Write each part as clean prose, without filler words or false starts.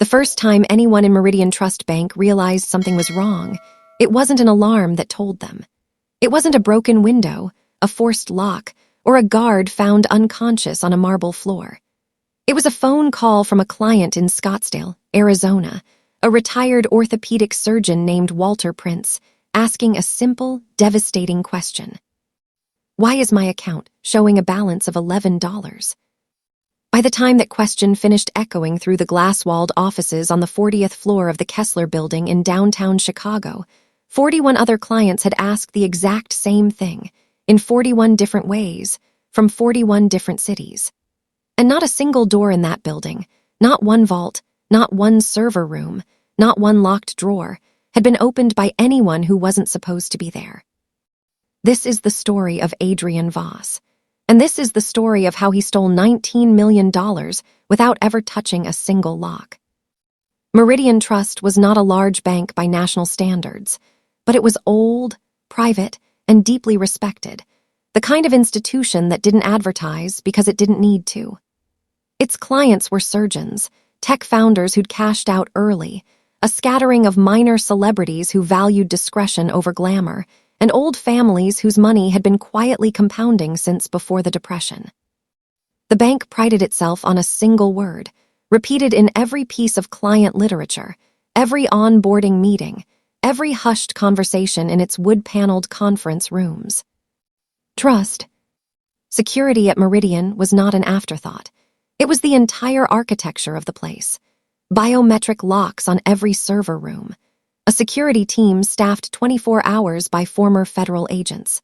The first time anyone in Meridian Trust Bank realized something was wrong, it wasn't an alarm that told them. It wasn't a broken window, a forced lock, or a guard found unconscious on a marble floor. It was a phone call from a client in Scottsdale, Arizona, a retired orthopedic surgeon named Walter Prince, asking a simple, devastating question. Why is my account showing a balance of $11? By the time that question finished echoing through the glass-walled offices on the 40th floor of the Kessler Building in downtown Chicago, 41 other clients had asked the exact same thing, in 41 different ways, from 41 different cities. And not a single door in that building, not one vault, not one server room, not one locked drawer, had been opened by anyone who wasn't supposed to be there. This is the story of Adrian Voss. And this is the story of how he stole $19 million without ever touching a single lock. Meridian Trust was not a large bank by national standards, but it was old, private, and deeply respected, the kind of institution that didn't advertise because it didn't need to. Its clients were surgeons, tech founders who'd cashed out early, a scattering of minor celebrities who valued discretion over glamour, and old families whose money had been quietly compounding since before the Depression. The bank prided itself on a single word, repeated in every piece of client literature, every onboarding meeting, every hushed conversation in its wood-paneled conference rooms. Trust. Security at Meridian was not an afterthought. It was the entire architecture of the place. Biometric locks on every server room. A security team staffed 24 hours by former federal agents.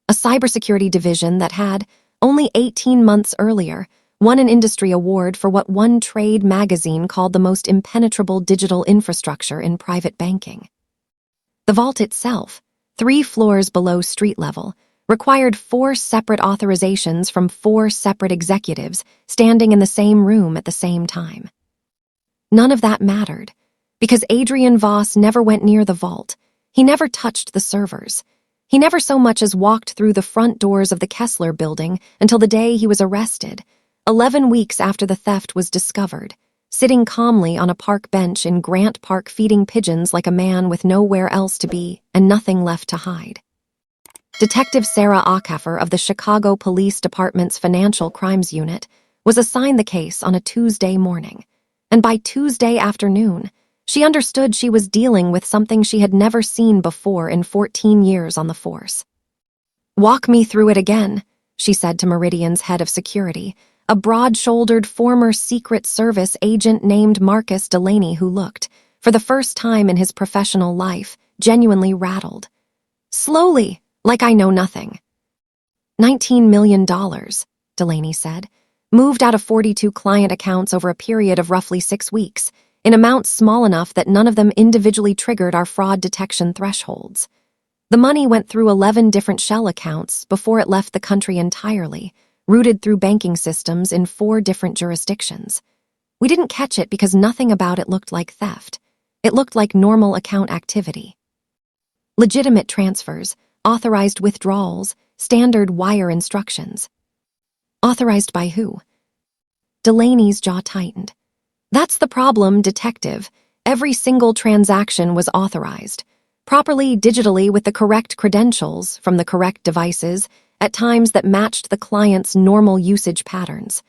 A cybersecurity division that had, only 18 months earlier, won an industry award for what one trade magazine called the most impenetrable digital infrastructure in private banking. The vault itself, 3 floors below street level, required 4 separate authorizations from 4 separate executives standing in the same room at the same time. None of that mattered, because Adrian Voss never went near the vault. He never touched the servers. He never so much as walked through the front doors of the Kessler Building until the day he was arrested, 11 weeks after the theft was discovered, sitting calmly on a park bench in Grant Park feeding pigeons like a man with nowhere else to be and nothing left to hide. Detective Sarah Ackafer of the Chicago Police Department's Financial Crimes Unit was assigned the case on a Tuesday morning, and by Tuesday afternoon, she understood she was dealing with something she had never seen before in 14 years on the force. "Walk me through it again," she said to Meridian's head of security, a broad-shouldered former Secret Service agent named Marcus Delaney who looked, for the first time in his professional life, genuinely rattled. "Slowly, like I know nothing." $19 million, Delaney said, moved out of 42 client accounts over a period of roughly 6 weeks, in amounts small enough that none of them individually triggered our fraud detection thresholds. The money went through 11 different shell accounts before it left the country entirely, routed through banking systems in 4 different jurisdictions. We didn't catch it because nothing about it looked like theft. It looked like normal account activity. Legitimate transfers, authorized withdrawals, standard wire instructions. Authorized by who? Delaney's jaw tightened. "That's the problem, detective. Every single transaction was authorized, properly digitally with the correct credentials from the correct devices, at times that matched the client's normal usage patterns.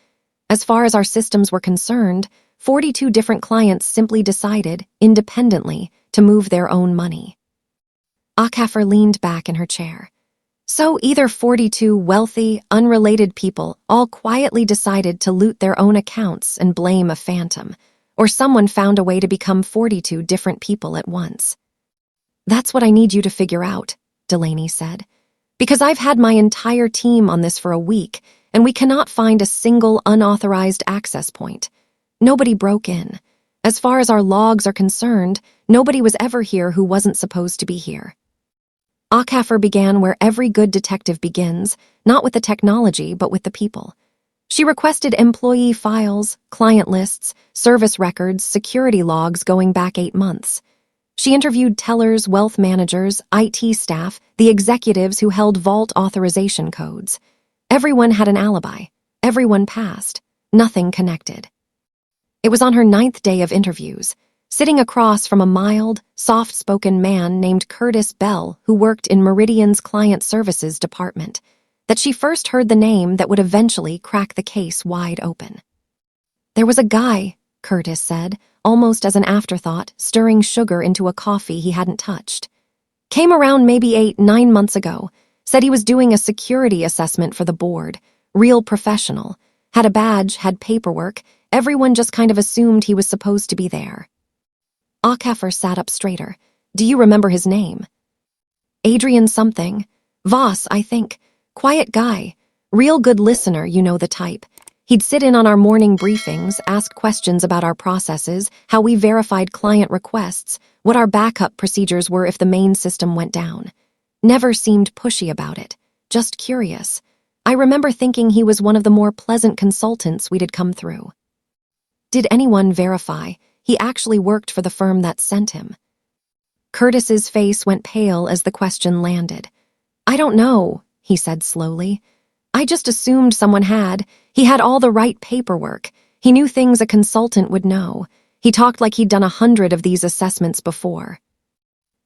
As far as our systems were concerned, 42 different clients simply decided, independently, to move their own money." Ackafer leaned back in her chair. "So either 42 wealthy, unrelated people all quietly decided to loot their own accounts and blame a phantom, or someone found a way to become 42 different people at once." "That's what I need you to figure out," Delaney said, "because I've had my entire team on this for a week, and we cannot find a single unauthorized access point. Nobody broke in. As far as our logs are concerned, nobody was ever here who wasn't supposed to be here." Ackafer began where every good detective begins, not with the technology, but with the people. She requested employee files, client lists, service records, security logs going back 8 months. She interviewed tellers, wealth managers, IT staff, the executives who held vault authorization codes. Everyone had an alibi. Everyone passed. Nothing connected. It was on her 9th day of interviews, sitting across from a mild, soft-spoken man named Curtis Bell who worked in Meridian's client services department, that she first heard the name that would eventually crack the case wide open. "There was a guy," Curtis said, almost as an afterthought, stirring sugar into a coffee he hadn't touched. "Came around maybe 8-9 months ago, said he was doing a security assessment for the board, real professional, had a badge, had paperwork, everyone just kind of assumed he was supposed to be there." Achafer sat up straighter. "Do you remember his name?" "Adrian something. Voss, I think. Quiet guy. Real good listener, you know the type. He'd sit in on our morning briefings, ask questions about our processes, how we verified client requests, what our backup procedures were if the main system went down. Never seemed pushy about it, just curious. I remember thinking he was one of the more pleasant consultants we'd come through." "Did anyone verify he actually worked for the firm that sent him?" Curtis's face went pale as the question landed. "I don't know," he said slowly. "I just assumed someone had. He had all the right paperwork. He knew things a consultant would know. He talked like he'd done 100 of these assessments before."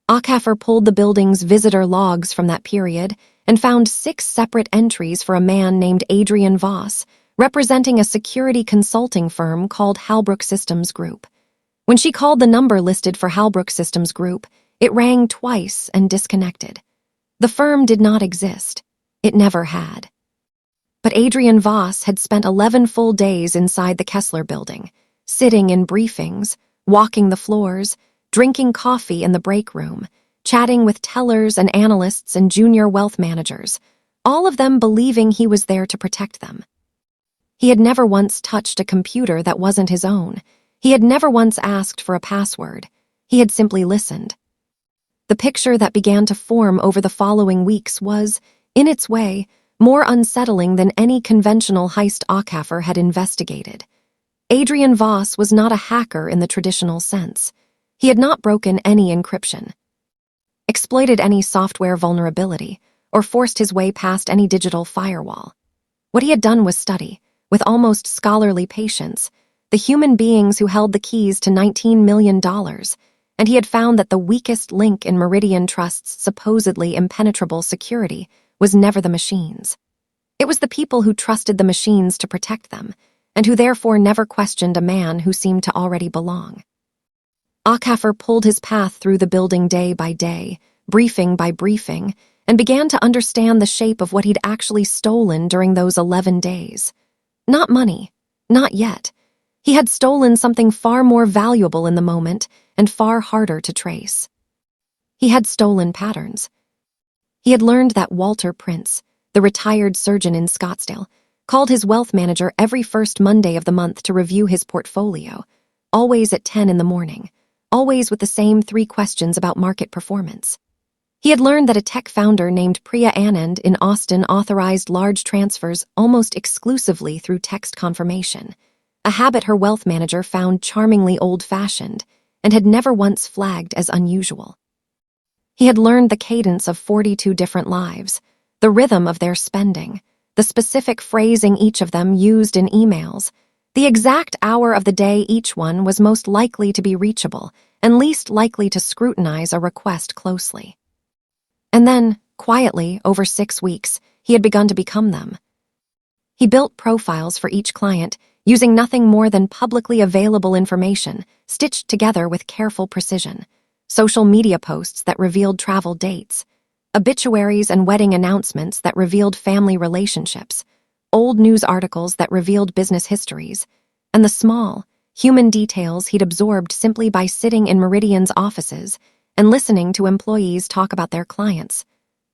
Achafer pulled the building's visitor logs from that period and found 6 separate entries for a man named Adrian Voss, representing a security consulting firm called Halbrook Systems Group. When she called the number listed for Halbrook Systems Group, it rang twice and disconnected. The firm did not exist. It never had. But Adrian Voss had spent 11 full days inside the Kessler building, sitting in briefings, walking the floors, drinking coffee in the break room, chatting with tellers and analysts and junior wealth managers, all of them believing he was there to protect them. He had never once touched a computer that wasn't his own. He had never once asked for a password. He had simply listened. The picture that began to form over the following weeks was, in its way, more unsettling than any conventional heist Achafer had investigated. Adrian Voss was not a hacker in the traditional sense. He had not broken any encryption, exploited any software vulnerability, or forced his way past any digital firewall. What he had done was study, with almost scholarly patience, the human beings who held the keys to $19 million, and he had found that the weakest link in Meridian Trust's supposedly impenetrable security was never the machines. It was the people who trusted the machines to protect them, and who therefore never questioned a man who seemed to already belong. Achafer pulled his path through the building day by day, briefing by briefing, and began to understand the shape of what he'd actually stolen during those 11 days. Not money, not yet. He had stolen something far more valuable in the moment and far harder to trace. He had stolen patterns. He had learned that Walter Prince, the retired surgeon in Scottsdale, called his wealth manager every first Monday of the month to review his portfolio, always at 10 in the morning, always with the same 3 questions about market performance. He had learned that a tech founder named Priya Anand in Austin authorized large transfers almost exclusively through text confirmation, a habit her wealth manager found charmingly old-fashioned and had never once flagged as unusual. He had learned the cadence of 42 different lives, the rhythm of their spending, the specific phrasing each of them used in emails, the exact hour of the day each one was most likely to be reachable and least likely to scrutinize a request closely. And then, quietly, over 6 weeks, he had begun to become them. He built profiles for each client, using nothing more than publicly available information, stitched together with careful precision. Social media posts that revealed travel dates, obituaries and wedding announcements that revealed family relationships, old news articles that revealed business histories, and the small, human details he'd absorbed simply by sitting in Meridian's offices and listening to employees talk about their clients,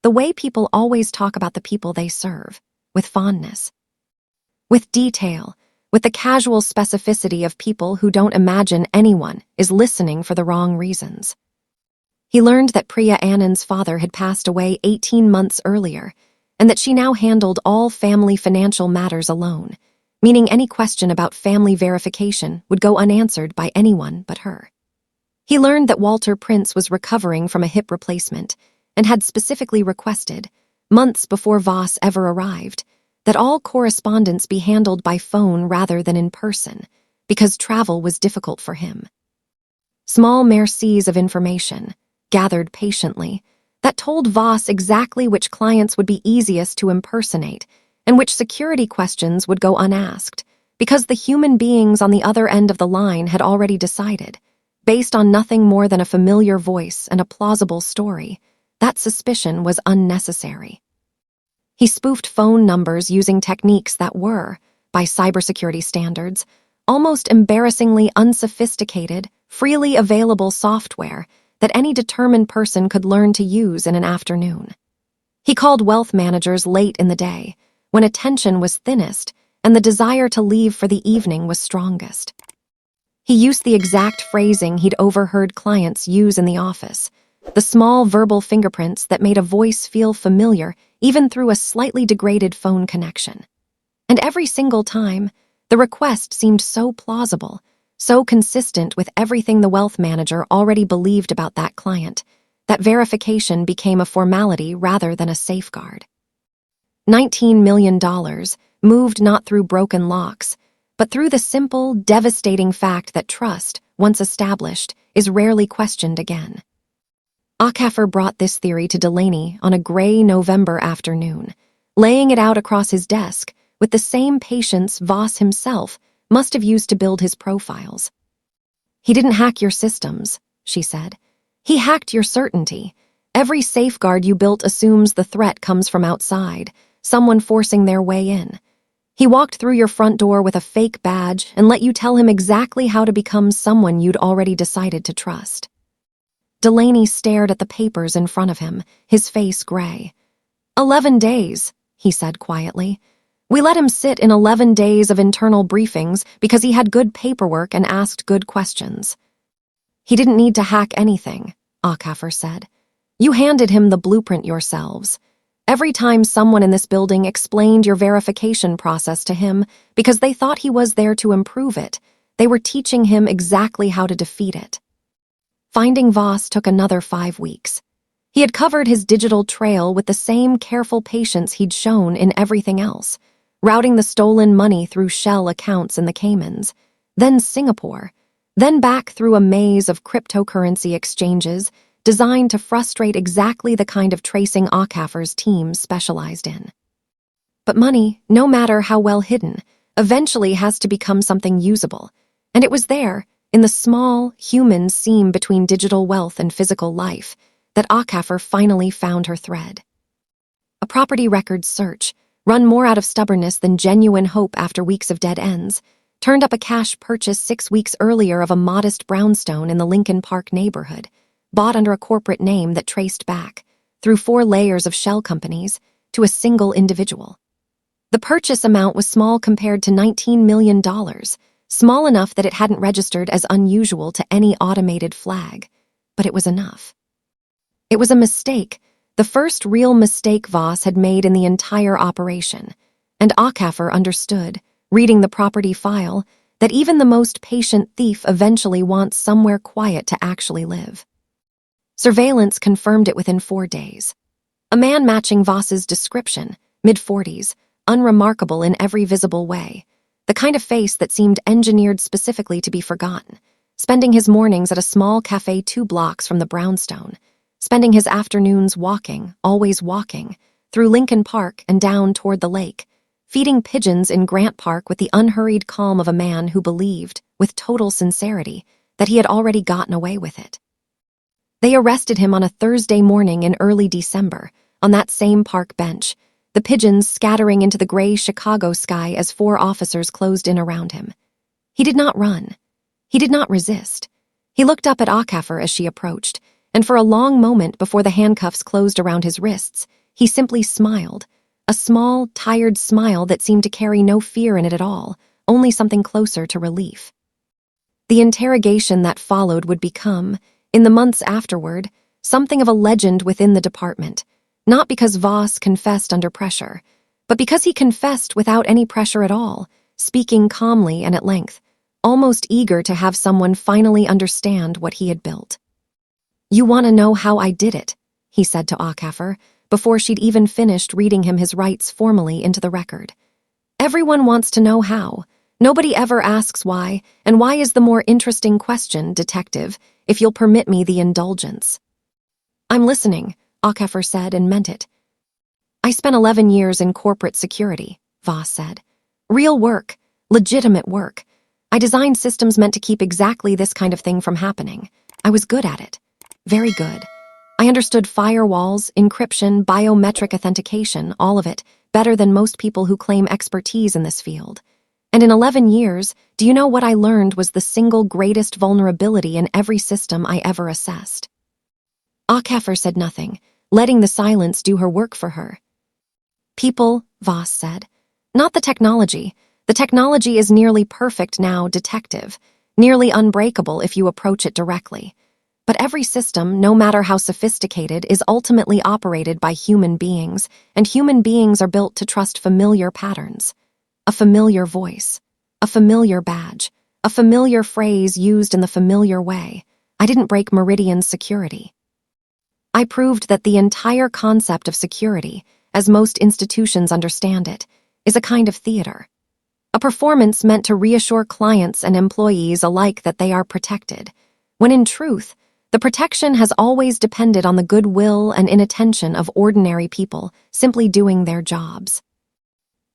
the way people always talk about the people they serve, with fondness, with detail, with the casual specificity of people who don't imagine anyone is listening for the wrong reasons. He learned that Priya Anand's father had passed away 18 months earlier, and that she now handled all family financial matters alone, meaning any question about family verification would go unanswered by anyone but her. He learned that Walter Prince was recovering from a hip replacement and had specifically requested, months before Voss ever arrived, that all correspondence be handled by phone rather than in person, because travel was difficult for him. Small mercies of information, gathered patiently, that told Voss exactly which clients would be easiest to impersonate and which security questions would go unasked, because the human beings on the other end of the line had already decided, based on nothing more than a familiar voice and a plausible story, that suspicion was unnecessary. He spoofed phone numbers using techniques that were, by cybersecurity standards, almost embarrassingly unsophisticated, freely available software that any determined person could learn to use in an afternoon. He called wealth managers late in the day, when attention was thinnest and the desire to leave for the evening was strongest. He used the exact phrasing he'd overheard clients use in the office, the small verbal fingerprints that made a voice feel familiar even through a slightly degraded phone connection. And every single time, the request seemed so plausible, so consistent with everything the wealth manager already believed about that client, that verification became a formality rather than a safeguard. $19 million moved not through broken locks, but through the simple, devastating fact that trust, once established, is rarely questioned again. Achafer brought this theory to Delaney on a gray November afternoon, laying it out across his desk with the same patience Voss himself must have used to build his profiles. "He didn't hack your systems," she said. "He hacked your certainty. Every safeguard you built assumes the threat comes from outside, someone forcing their way in. He walked through your front door with a fake badge and let you tell him exactly how to become someone you'd already decided to trust." Delaney stared at the papers in front of him, his face gray. 11 days, he said quietly. "We let him sit in 11 days of internal briefings because he had good paperwork and asked good questions." "He didn't need to hack anything," Achafer said. "You handed him the blueprint yourselves. Every time someone in this building explained your verification process to him because they thought he was there to improve it, they were teaching him exactly how to defeat it." Finding Voss took another 5 weeks. He had covered his digital trail with the same careful patience he'd shown in everything else, routing the stolen money through shell accounts in the Caymans, then Singapore, then back through a maze of cryptocurrency exchanges designed to frustrate exactly the kind of tracing Achafer's team specialized in. But money, no matter how well hidden, eventually has to become something usable, and it was there, in the small, human seam between digital wealth and physical life, that Achafer finally found her thread. A property records search, run more out of stubbornness than genuine hope after weeks of dead ends, turned up a cash purchase 6 weeks earlier of a modest brownstone in the Lincoln Park neighborhood, bought under a corporate name that traced back, through 4 layers of shell companies, to a single individual. The purchase amount was small compared to $19 million, small enough that it hadn't registered as unusual to any automated flag, but it was enough. It was a mistake, the first real mistake Voss had made in the entire operation, and Achafer understood, reading the property file, that even the most patient thief eventually wants somewhere quiet to actually live. Surveillance confirmed it within 4 days. A man matching Voss's description, mid-40s, unremarkable in every visible way, the kind of face that seemed engineered specifically to be forgotten, spending his mornings at a small cafe 2 blocks from the brownstone, spending his afternoons walking, always walking, through Lincoln Park and down toward the lake, feeding pigeons in Grant Park with the unhurried calm of a man who believed, with total sincerity, that he had already gotten away with it. They arrested him on a Thursday morning in early December, on that same park bench, the pigeons scattering into the gray Chicago sky as 4 officers closed in around him. He did not run. He did not resist. He looked up at Achafer as she approached, and for a long moment before the handcuffs closed around his wrists, he simply smiled, a small, tired smile that seemed to carry no fear in it at all, only something closer to relief. The interrogation that followed would become, in the months afterward, something of a legend within the department, not because Voss confessed under pressure, but because he confessed without any pressure at all, speaking calmly and at length, almost eager to have someone finally understand what he had built. "You want to know how I did it," he said to Achafer, before she'd even finished reading him his rights formally into the record. "Everyone wants to know how, Nobody ever asks why, and why is the more interesting question, detective, if you'll permit me the indulgence. I'm listening, Aakeffer said and meant it. I spent 11 years in corporate security, Voss said. Real work, legitimate work. I designed systems meant to keep exactly this kind of thing from happening. I was good at it. Very good. I understood firewalls, encryption, biometric authentication, all of it, better than most people who claim expertise in this field. And in 11 years, do you know what I learned was the single greatest vulnerability in every system I ever assessed? Aakeffer said nothing, letting the silence do her work for her. People, Voss said. Not the technology. The technology is nearly perfect now, detective. Nearly unbreakable if you approach it directly. But every system, no matter how sophisticated, is ultimately operated by human beings, and human beings are built to trust familiar patterns. A familiar voice, a familiar badge, a familiar phrase used in the familiar way. I didn't break Meridian's security. I proved that the entire concept of security, as most institutions understand it, is a kind of theater. A performance meant to reassure clients and employees alike that they are protected, when in truth, the protection has always depended on the goodwill and inattention of ordinary people simply doing their jobs.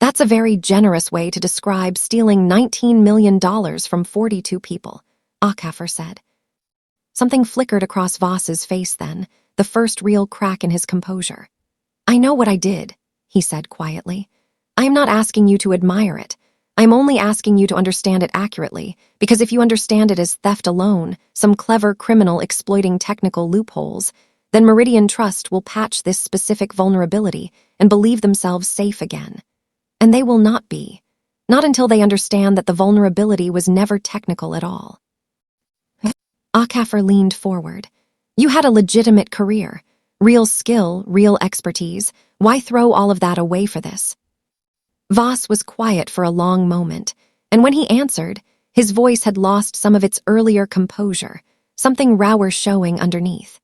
That's a very generous way to describe stealing $19 million from 42 people, Aakeffer said. Something flickered across Voss's face then, the first real crack in his composure. I know what I did, he said quietly. I am not asking you to admire it. I am only asking you to understand it accurately, because if you understand it as theft alone, some clever criminal exploiting technical loopholes, then Meridian Trust will patch this specific vulnerability and believe themselves safe again. And they will not be. Not until they understand that the vulnerability was never technical at all. Aakeffer leaned forward. You had a legitimate career. Real skill, real expertise. Why throw all of that away for this? Voss was quiet for a long moment, and when he answered, his voice had lost some of its earlier composure, something rawer showing underneath.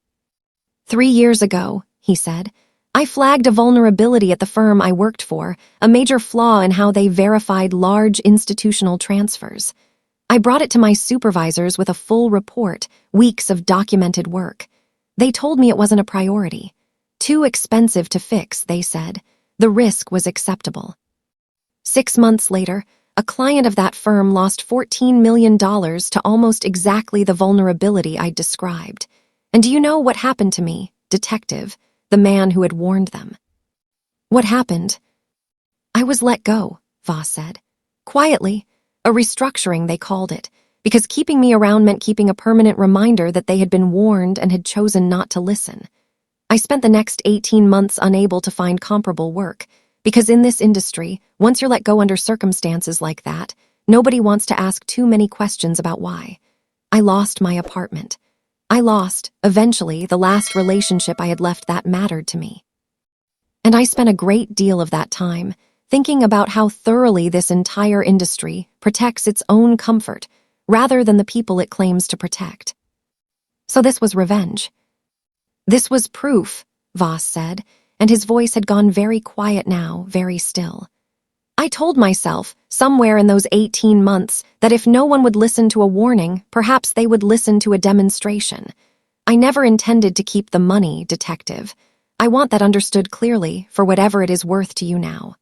3 years ago, he said, I flagged a vulnerability at the firm I worked for, a major flaw in how they verified large institutional transfers. I brought it to my supervisors with a full report, weeks of documented work. They told me it wasn't a priority. Too expensive to fix, they said. The risk was acceptable. 6 months later, a client of that firm lost $14 million to almost exactly the vulnerability I'd described. And do you know what happened to me, detective, the man who had warned them? What happened? I was let go, Voss said. Quietly, a restructuring they called it, because keeping me around meant keeping a permanent reminder that they had been warned and had chosen not to listen. I spent the next 18 months unable to find comparable work, because in this industry, once you're let go under circumstances like that, nobody wants to ask too many questions about why. I lost my apartment. I lost, eventually, the last relationship I had left that mattered to me. And I spent a great deal of that time thinking about how thoroughly this entire industry protects its own comfort rather than the people it claims to protect. So this was revenge. This was proof, Voss said, and his voice had gone very quiet now, very still. I told myself, somewhere in those 18 months, that if no one would listen to a warning, perhaps they would listen to a demonstration. I never intended to keep the money, detective. I want that understood clearly, for whatever it is worth to you now.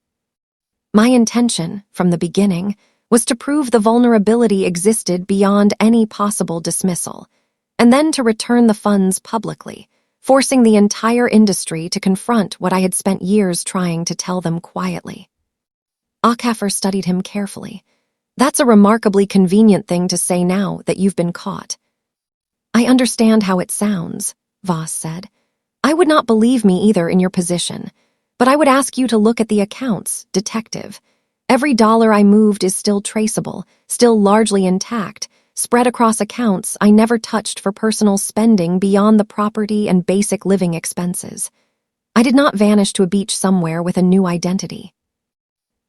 My intention, from the beginning, was to prove the vulnerability existed beyond any possible dismissal, and then to return the funds publicly, forcing the entire industry to confront what I had spent years trying to tell them quietly. Aakeffer studied him carefully. That's a remarkably convenient thing to say now that you've been caught. I understand how it sounds, Voss said. I would not believe me either in your position, but I would ask you to look at the accounts, detective. Every dollar I moved is still traceable, still largely intact, spread across accounts I never touched for personal spending beyond the property and basic living expenses. I did not vanish to a beach somewhere with a new identity.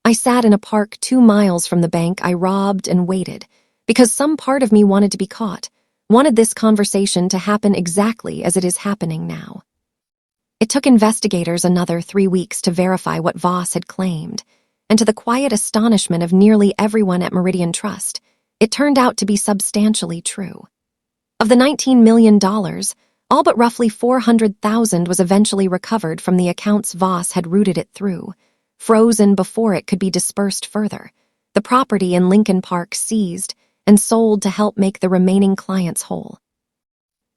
I sat in a park 2 miles from the bank I robbed and waited, because some part of me wanted to be caught, wanted this conversation to happen exactly as it is happening now. It took investigators another 3 weeks to verify what Voss had claimed, and to the quiet astonishment of nearly everyone at Meridian Trust, it turned out to be substantially true. Of the $19 million, all but roughly $400,000 was eventually recovered from the accounts Voss had routed it through, frozen before it could be dispersed further. The property in Lincoln Park seized and sold to help make the remaining clients whole.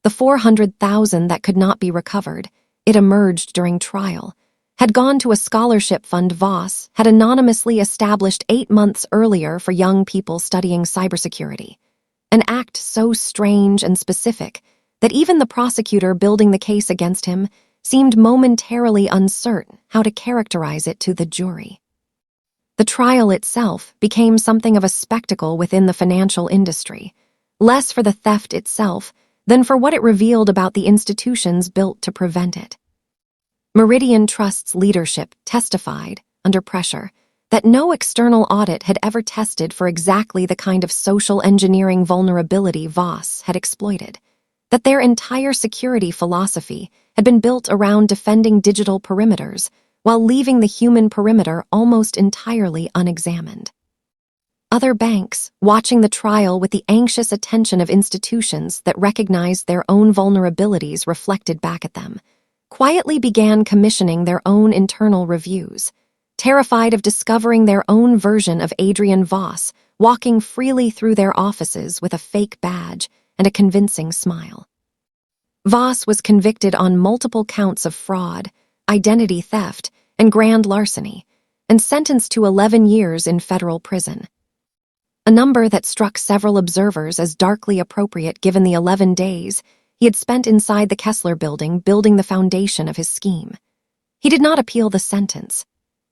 The $400,000 that could not be recovered, it emerged during trial, had gone to a scholarship fund Voss had anonymously established 8 months earlier for young people studying cybersecurity. An act so strange and specific that even the prosecutor building the case against him seemed momentarily uncertain how to characterize it to the jury. The trial itself became something of a spectacle within the financial industry, less for the theft itself than for what it revealed about the institutions built to prevent it. Meridian Trust's leadership testified, under pressure, that no external audit had ever tested for exactly the kind of social engineering vulnerability Voss had exploited, that their entire security philosophy had been built around defending digital perimeters while leaving the human perimeter almost entirely unexamined. Other banks, watching the trial with the anxious attention of institutions that recognized their own vulnerabilities reflected back at them, quietly began commissioning their own internal reviews, terrified of discovering their own version of Adrian Voss walking freely through their offices with a fake badge and a convincing smile. Voss was convicted on multiple counts of fraud, identity theft, and grand larceny, and sentenced to 11 years in federal prison. A number that struck several observers as darkly appropriate given the 11 days he had spent inside the Kessler building building the foundation of his scheme. He did not appeal the sentence.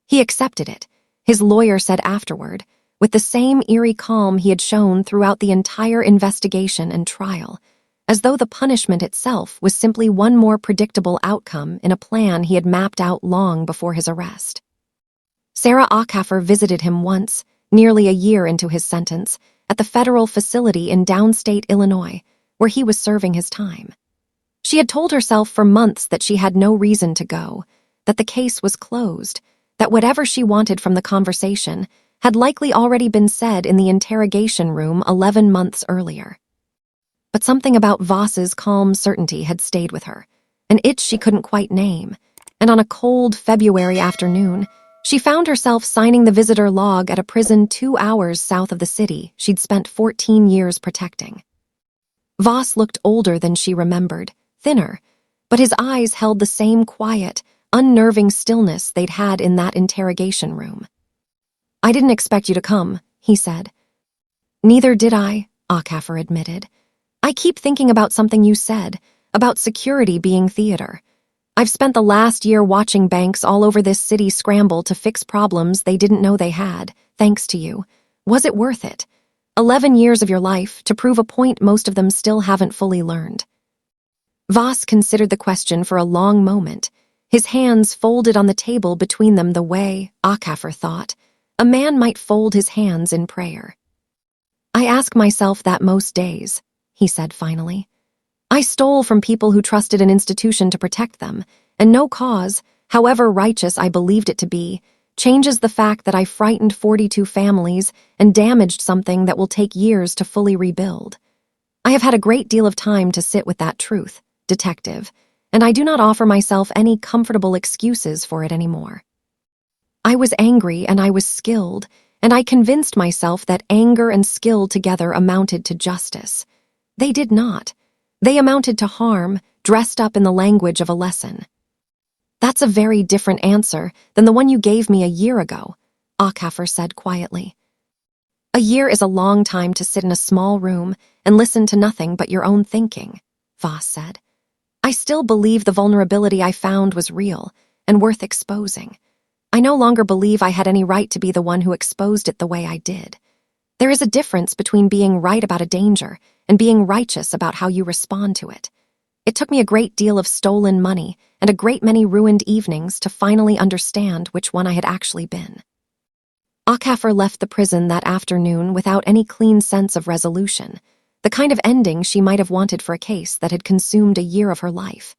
He accepted it, his lawyer said afterward, with the same eerie calm he had shown throughout the entire investigation and trial, as though the punishment itself was simply one more predictable outcome in a plan he had mapped out long before his arrest. Sarah Ackafer visited him once, nearly a year into his sentence, at the federal facility in downstate Illinois, where he was serving his time. She had told herself for months that she had no reason to go, that the case was closed, that whatever she wanted from the conversation had likely already been said in the interrogation room 11 months earlier. But something about Voss's calm certainty had stayed with her, an itch she couldn't quite name, and on a cold February afternoon, she found herself signing the visitor log at a prison 2 hours south of the city she'd spent 14 years protecting. Voss looked older than she remembered, thinner, but his eyes held the same quiet, unnerving stillness they'd had in that interrogation room. "I didn't expect you to come," he said. "Neither did I," Ackafer admitted. "I keep thinking about something you said, about security being theater. I've spent the last year watching banks all over this city scramble to fix problems they didn't know they had, thanks to you. Was it worth it? 11 years of your life to prove a point most of them still haven't fully learned." Voss considered the question for a long moment, his hands folded on the table between them the way, Ackafer thought, a man might fold his hands in prayer. "I ask myself that most days," he said finally. "I stole from people who trusted an institution to protect them, and no cause, however righteous I believed it to be, changes the fact that I frightened 42 families and damaged something that will take years to fully rebuild. I have had a great deal of time to sit with that truth, detective, and I do not offer myself any comfortable excuses for it anymore. I was angry and I was skilled, and I convinced myself that anger and skill together amounted to justice. They did not. They amounted to harm, dressed up in the language of a lesson." "That's a very different answer than the one you gave me a year ago," Ackafer said quietly. "A year is a long time to sit in a small room and listen to nothing but your own thinking," Voss said. "I still believe the vulnerability I found was real and worth exposing. I no longer believe I had any right to be the one who exposed it the way I did. There is a difference between being right about a danger and being righteous about how you respond to it. It took me a great deal of stolen money and a great many ruined evenings to finally understand which one I had actually been." Ackafer left the prison that afternoon without any clean sense of resolution, the kind of ending she might have wanted for a case that had consumed a year of her life.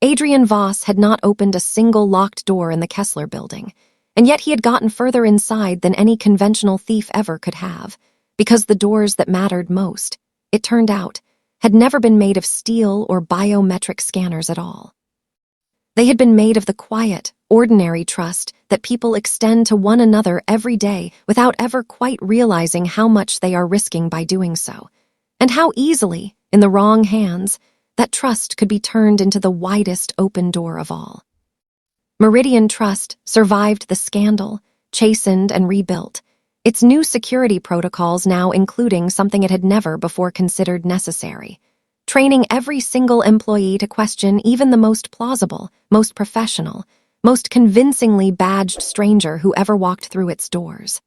Adrian Voss had not opened a single locked door in the Kessler building. And yet he had gotten further inside than any conventional thief ever could have, because the doors that mattered most, it turned out, had never been made of steel or biometric scanners at all. They had been made of the quiet, ordinary trust that people extend to one another every day without ever quite realizing how much they are risking by doing so, and how easily, in the wrong hands, that trust could be turned into the widest open door of all. Meridian Trust survived the scandal, chastened and rebuilt, its new security protocols now including something it had never before considered necessary, training every single employee to question even the most plausible, most professional, most convincingly badged stranger who ever walked through its doors.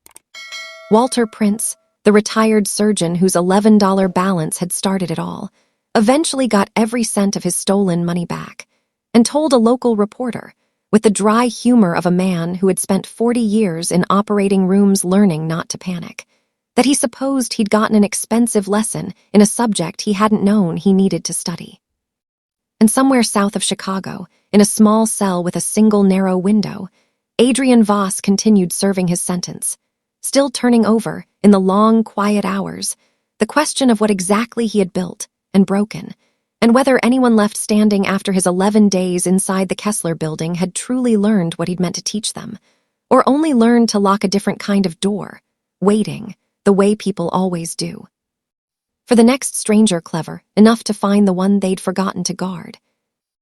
Walter Prince, the retired surgeon whose $11 balance had started it all, eventually got every cent of his stolen money back, and told a local reporter, with the dry humor of a man who had spent 40 years in operating rooms learning not to panic, that he supposed he'd gotten an expensive lesson in a subject he hadn't known he needed to study. And somewhere south of Chicago, in a small cell with a single narrow window, Adrian Voss continued serving his sentence, still turning over, in the long, quiet hours, the question of what exactly he had built and broken, and whether anyone left standing after his 11 days inside the Kessler building had truly learned what he'd meant to teach them, or only learned to lock a different kind of door, waiting, the way people always do. For the next stranger clever enough to find the one they'd forgotten to guard.